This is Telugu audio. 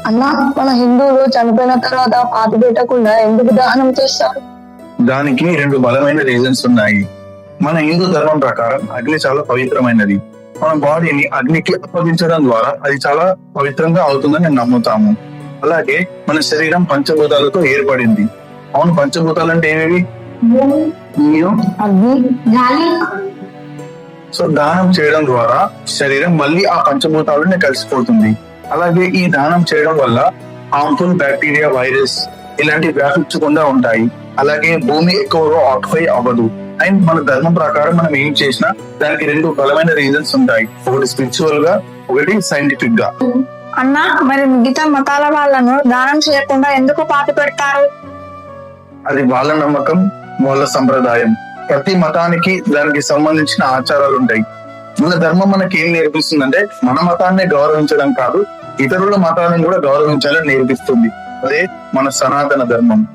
అన్న, మన హిందువులు చనిపోయిన తర్వాత పాతి పెట్టకుండా ఎందుకు దహనం చేస్తారు? దానికి రెండు బలమైన రీజన్స్ ఉన్నాయి. మన హిందూ ధర్మం ప్రకారం అగ్ని చాలా పవిత్రమైనది. మన బాడీని అగ్నికి అప్పగించడం ద్వారా అది చాలా పవిత్రంగా అవుతుందని నేను నమ్ముతాము. అలాగే మన శరీరం పంచభూతాలతో ఏర్పడింది. అవును, పంచభూతాలు అంటే ఏమివి? నీరు, అగ్ని, గాలి. సో దానం చేయడం ద్వారా శరీరం మళ్ళీ ఆ పంచభూతాలనే కలిసిపోతుంది. అలాగే ఈ దానం చేయడం వల్ల హార్మ్ఫుల్ బ్యాక్టీరియా, వైరస్ ఇలాంటివి వ్యాపించకుండా ఉంటాయి. అలాగే భూమి ఎక్కువగా ఆక్యుపై అవ్వదు. అండ్ మన ధర్మం ప్రకారం మనం ఏం చేసినా దానికి రెండు బలమైన రీజన్స్ ఉంటాయి. ఒకటి స్పిరిచువల్ గా, ఒకటి సైంటిఫిక్ గా. అన్న, మరి మిగతా మతాల వాళ్ళను దానం చేయకుండా ఎందుకు పాతి పెడతారు? అది వాళ్ళ నమ్మకం, వాళ్ళ సంప్రదాయం. ప్రతి మతానికి దానికి సంబంధించిన ఆచారాలు ఉంటాయి. మన ధర్మం మనకి ఏం నేర్పిస్తుందంటే మన మతాన్ని గౌరవించడం కాదు, ఇతరుల మతాలను కూడా గౌరవించాలని నేర్పిస్తుంది. అదే మన సనాతన ధర్మం.